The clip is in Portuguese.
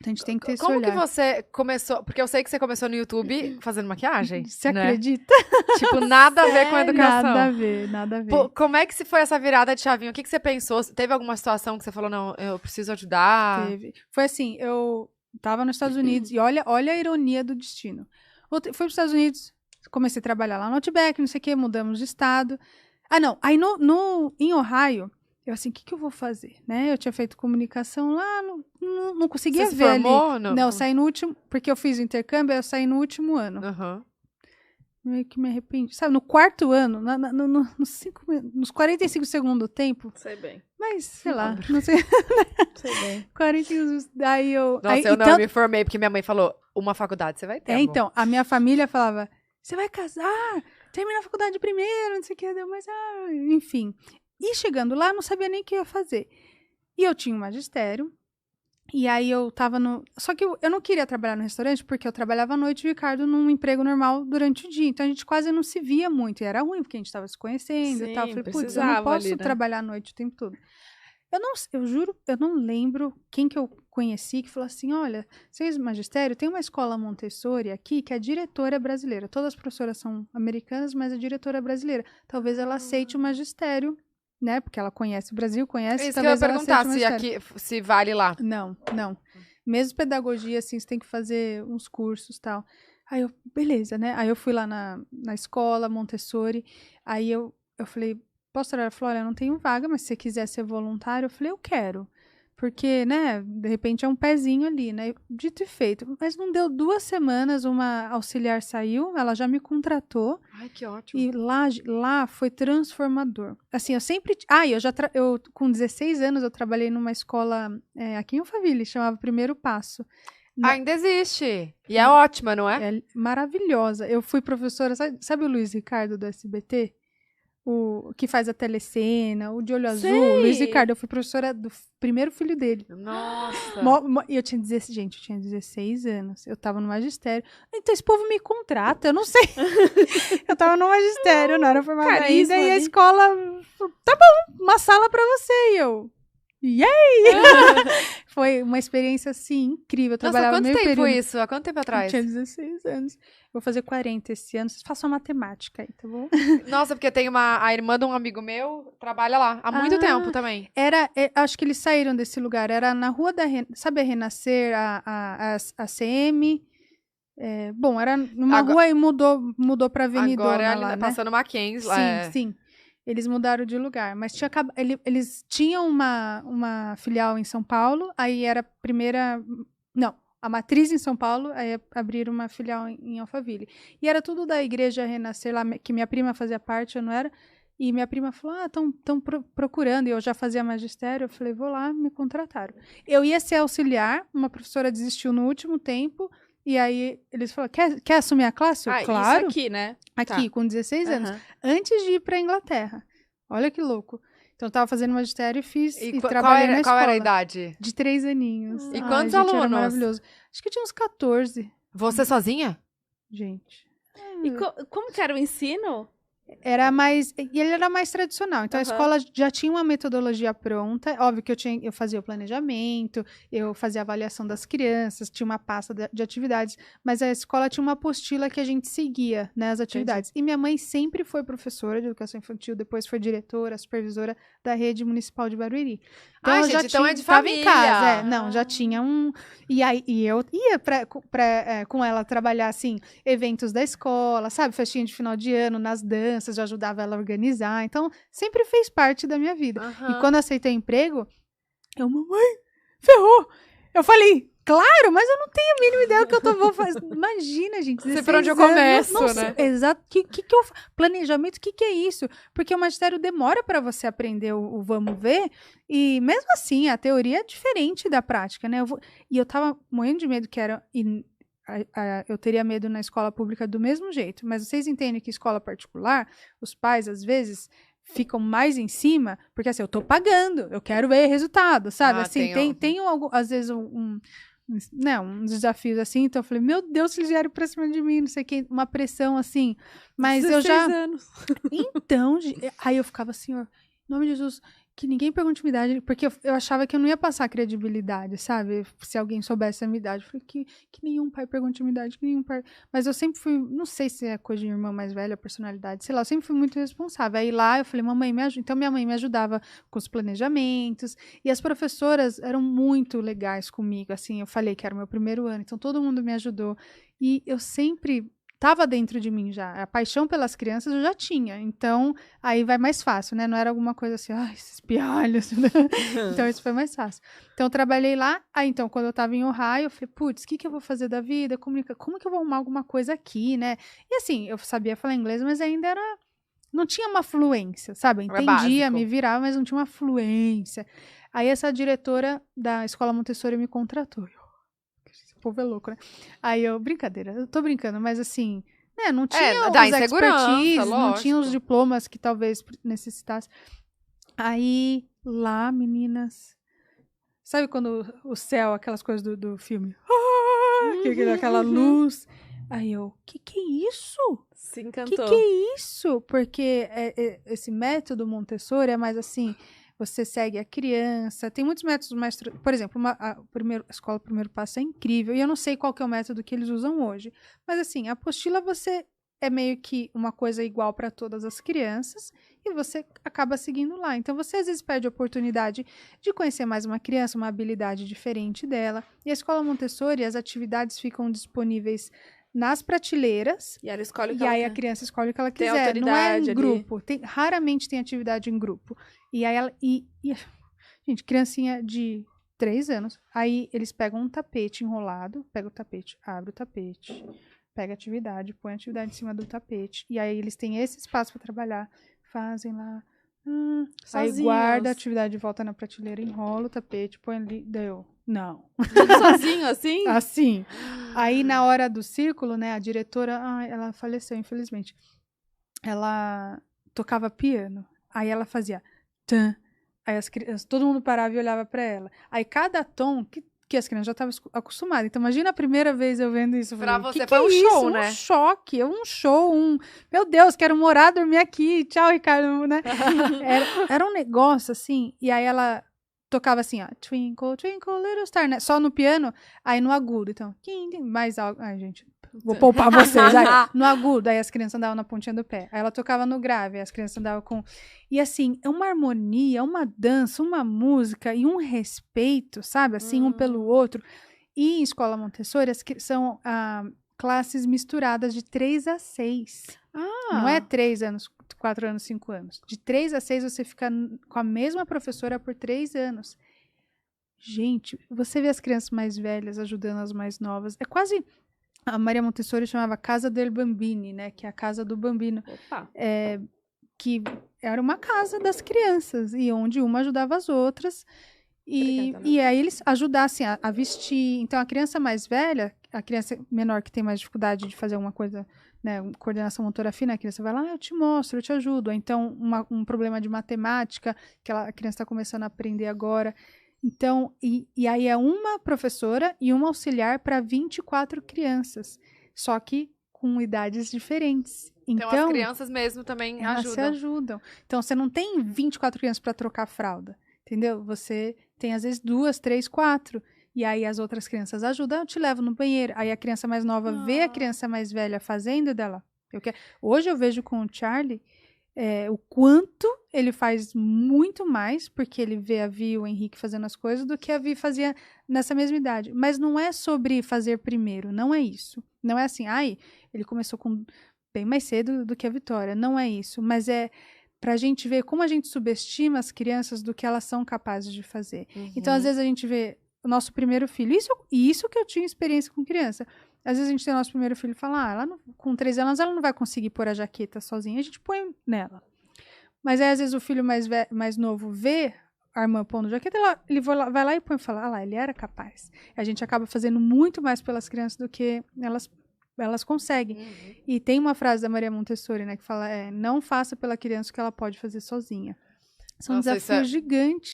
Então a gente tem que ter esse Como olhar. que você começou? Porque eu sei que você começou no YouTube fazendo maquiagem. Você né? acredita? Tipo, nada a ver com a educação. Nada a ver, nada a ver. Pô, como é que se foi essa virada de chavinha? O que você pensou? Teve alguma situação que você falou, não, eu preciso ajudar? Teve. Foi assim, eu tava nos Estados Unidos e olha a ironia do destino. Fui para os Estados Unidos, comecei a trabalhar lá no Outback, não sei o que, mudamos de estado. Ah, não. Aí em Ohio, eu assim, o que eu vou fazer? Né? Eu tinha feito comunicação lá, não conseguia Você se ver formou? ali. Não, eu saí no último, porque eu fiz o intercâmbio, eu saí no último ano. Uhum. Meio que me arrependi. Sabe, no quarto ano, nos 45 segundos do tempo, Sei bem. mas, sei lá, não sei. Sei bem. 45, daí eu... Nossa, aí, eu não então, me formei, porque minha mãe falou, uma faculdade você vai ter, amor. então, a minha família falava, você vai casar, termina a faculdade primeiro, não sei o que, mas, enfim. E chegando lá, eu não sabia nem o que ia fazer. E eu tinha um magistério, e aí eu tava no... Só que eu não queria trabalhar no restaurante, porque eu trabalhava à noite e o Ricardo num emprego normal durante o dia. Então a gente quase não se via muito, e era ruim, porque a gente tava se conhecendo e tal. Eu falei, putz, eu não precisava posso ali, né? trabalhar à noite o tempo todo. Eu juro, eu não lembro quem que eu conheci que falou assim, olha, vocês magistério, tem uma escola Montessori aqui que a diretora é brasileira. Todas as professoras são americanas, mas a diretora é brasileira. Talvez ela aceite o magistério, né? Porque ela conhece o Brasil, conhece, Isso que eu ia talvez ela perguntar, aceite o se, magistério. aqui, se vale lá. Não. Mesmo pedagogia, assim, você tem que fazer uns cursos e tal. Aí eu, beleza, né? Aí eu fui lá na escola Montessori, aí eu falei, posso trabalhar? Ela falou, olha, eu não tenho vaga, mas se você quiser ser voluntário, eu falei, eu quero. Porque, né, de repente é um pezinho ali, né? Dito e feito. Mas não deu 2 semanas, uma auxiliar saiu, ela já me contratou. Ai, que ótimo. E lá foi transformador. Assim, eu sempre... eu com 16 anos, eu trabalhei numa escola aqui em Alphaville, chamava Primeiro Passo. Ainda existe. E é ótima, não é? É maravilhosa. Eu fui professora, sabe o Luiz Ricardo do SBT? O que faz a telecena, o de olho azul, Sei. Luiz Ricardo. Eu fui professora do primeiro filho dele. Nossa. E eu tinha 16 anos. Eu tava no magistério. Então esse povo me contrata, eu não sei. Eu tava no magistério, não era formada Carisma ainda. E a ali. escola, tá bom, uma sala pra você. E eu, yay! Foi uma experiência, assim, incrível. Eu Nossa, trabalhava quanto meio tempo período. isso? Há quanto tempo Eu atrás? tinha 16 anos. Vou fazer 40 esse ano. Vocês façam a matemática aí, tá bom? Nossa, porque tem a irmã de um amigo meu, trabalha lá há muito tempo também. Acho que eles saíram desse lugar. Era na rua sabe a Renascer, a CM? Bom, era numa rua e mudou pra Avenidona Agora é ali, lá, né? passando Mackenzie. Sim. Eles mudaram de lugar. Mas eles tinham uma filial em São Paulo, aí era a primeira... Não, a matriz em São Paulo, aí abriram uma filial em Alphaville. E era tudo da Igreja Renascer, lá, que minha prima fazia parte, eu não era. E minha prima falou, estão procurando, e eu já fazia magistério, eu falei, vou lá, me contrataram. Eu ia ser auxiliar, uma professora desistiu no último tempo, e aí eles falaram, quer assumir a classe? Eu, claro. Isso aqui, né? Aqui, com 16 anos, antes de ir para a Inglaterra. Olha que louco. Então, eu tava fazendo magistério e trabalhei na escola. Qual era a idade? De 3 aninhos. E quantos gente, alunos? Era maravilhoso. Acho que tinha uns 14. Você sozinha? Gente. E como que era o ensino? E ele era mais tradicional. Então, a escola já tinha uma metodologia pronta. Óbvio que eu fazia o planejamento, eu fazia a avaliação das crianças, tinha uma pasta de atividades, mas a escola tinha uma apostila que a gente seguia, né, as atividades. E minha mãe sempre foi professora de educação infantil, depois foi diretora, supervisora da rede municipal de Barueri. Então, gente, então é de tava família. em casa, não, já tinha um... E eu ia com ela trabalhar, assim, eventos da escola, sabe? Festinha de final de ano, nas danças, eu ajudava ela a organizar. Então, sempre fez parte da minha vida. E quando eu aceitei emprego, mamãe, ferrou! Eu falei, claro, mas eu não tenho a mínima ideia do que vou fazer. Imagina, gente, 16 por onde eu anos. começo, Nossa, né? Exato. Planejamento, o que é isso? Porque o magistério demora para você aprender o vamos ver, e mesmo assim, a teoria é diferente da prática, né? E eu tava morrendo de medo que era... eu teria medo na escola pública do mesmo jeito, mas vocês entendem que escola particular, os pais, às vezes, ficam mais em cima, porque assim, eu tô pagando, eu quero ver resultado, sabe? Assim, tem às vezes uns desafios assim, então eu falei, meu Deus, se eles vieram pra cima de mim, não sei o que, uma pressão assim, mas eu já... anos. Então, aí eu ficava assim, ó, em nome de Jesus, que ninguém pergunte minha idade, porque eu achava que eu não ia passar credibilidade, sabe? Se alguém soubesse a minha idade. Eu falei que nenhum pai pergunte a minha idade, que nenhum pai... Mas eu sempre fui, não sei se é coisa de irmã mais velha, personalidade, sei lá, eu sempre fui muito responsável. Aí lá eu falei, mamãe, me ajuda. Então minha mãe me ajudava com os planejamentos, e as professoras eram muito legais comigo, assim, eu falei que era o meu primeiro ano, então todo mundo me ajudou. E eu sempre... Tava dentro de mim já. A paixão pelas crianças eu já tinha. Então, aí vai mais fácil, né? Não era alguma coisa assim, ai, esses pialhos. Então, isso foi mais fácil. Então, eu trabalhei lá. Aí, então, quando eu tava em Ohio, eu falei, putz, o que eu vou fazer da vida? Como que eu vou arrumar alguma coisa aqui, né? E assim, eu sabia falar inglês, mas ainda era... Não tinha uma fluência, sabe? Eu entendia, me virava, mas não tinha uma fluência. Aí, essa diretora da Escola Montessori me contratou. O povo é louco, né? Aí eu, brincadeira, eu tô brincando, mas assim, né, não tinha dá os insegurança, expertise, não lógico. tinha os diplomas que talvez necessitasse. Lá, meninas, sabe quando o céu, aquelas coisas do filme, aquela luz, aí eu, que é isso? Se encantou. Que é isso? Porque esse método Montessori é mais assim, você segue a criança, tem muitos métodos mais... Por exemplo, a escola Primeiro Passo é incrível, e eu não sei qual que é o método que eles usam hoje, mas assim, a apostila você é meio que uma coisa igual para todas as crianças, e você acaba seguindo lá. Então, você às vezes perde a oportunidade de conhecer mais uma criança, uma habilidade diferente dela, e a escola Montessori, as atividades ficam disponíveis nas prateleiras, E ela escolhe o que e ela aí quer. a criança escolhe o que ela Tem quiser. Não é autoridade em ali. grupo. Raramente tem atividade em grupo. E aí ela. Gente, criancinha de 3 anos. Aí eles pegam um tapete enrolado, pega o tapete, abre o tapete, pega a atividade, põe a atividade em cima do tapete. E aí eles têm esse espaço para trabalhar. Fazem lá. Aí Sozinhos. guarda a atividade de volta na prateleira, enrola o tapete, põe ali. Deu. Não. Tudo sozinho, assim? Assim. Aí, na hora do círculo, né, a diretora, ela faleceu, infelizmente. Ela tocava piano. Aí ela fazia tan. Aí todo mundo parava e olhava pra ela. Aí cada tom que as crianças já estavam acostumadas. Então, imagina a primeira vez eu vendo isso. Eu Pra falei, você que foi é um isso? show, né? Um choque, um show, meu Deus, quero morar, dormir aqui. Tchau, Ricardo, né? Era um negócio assim. E aí ela tocava assim, ó, Twinkle, Twinkle, Little Star, né? Só no piano, aí no agudo. Então, mais algo. Ai, gente, vou poupar vocês. Aí, no agudo, aí as crianças andavam na pontinha do pé. Aí ela tocava no grave, aí as crianças andavam com... E assim, é uma harmonia, uma dança, uma música e um respeito, sabe? Assim, um pelo outro. E em escola Montessori, são classes misturadas de 3 a 6. Não é 3 anos, 4 anos, 5 anos. De 3 a 6 você fica com a mesma professora por 3 anos. Gente, você vê as crianças mais velhas ajudando as mais novas. É quase... A Maria Montessori chamava Casa del Bambini, né? Que é a casa do bambino. Opa. Que era uma casa das crianças. E onde uma ajudava as outras. E aí eles ajudassem a vestir. Então, a criança mais velha, a criança menor que tem mais dificuldade de fazer alguma coisa, né, coordenação motora fina, a criança vai lá, eu te mostro, eu te ajudo. Ou então, um problema de matemática, que a criança está começando a aprender agora. Então, e aí é uma professora e uma auxiliar para 24 crianças, só que com idades diferentes. Então as crianças mesmo também elas se ajudam. Então, você não tem 24 crianças para trocar fralda, entendeu? Você tem, às vezes, 2, 3, 4. E aí as outras crianças ajudam, eu te levo no banheiro. Aí a criança mais nova vê a criança mais velha fazendo dela. Hoje eu vejo com o Charlie o quanto ele faz muito mais, porque ele vê a Vi e o Henrique fazendo as coisas, do que a Vi fazia nessa mesma idade. Mas não é sobre fazer primeiro, não é isso. Não é assim, ele começou bem mais cedo do que a Vitória. Não é isso, mas é pra gente ver como a gente subestima as crianças do que elas são capazes de fazer. Então, às vezes, a gente vê o nosso primeiro filho, isso que eu tinha experiência com criança. Às vezes a gente tem o nosso primeiro filho e fala, ela com 3 anos ela não vai conseguir pôr a jaqueta sozinha, a gente põe nela. Mas aí, às vezes, o filho mais novo vê a irmã pondo jaqueta, ele vai lá e põe e fala, ele era capaz. A gente acaba fazendo muito mais pelas crianças do que elas conseguem. E tem uma frase da Maria Montessori, né, que fala, não faça pela criança o que ela pode fazer sozinha. São desafios gigantes.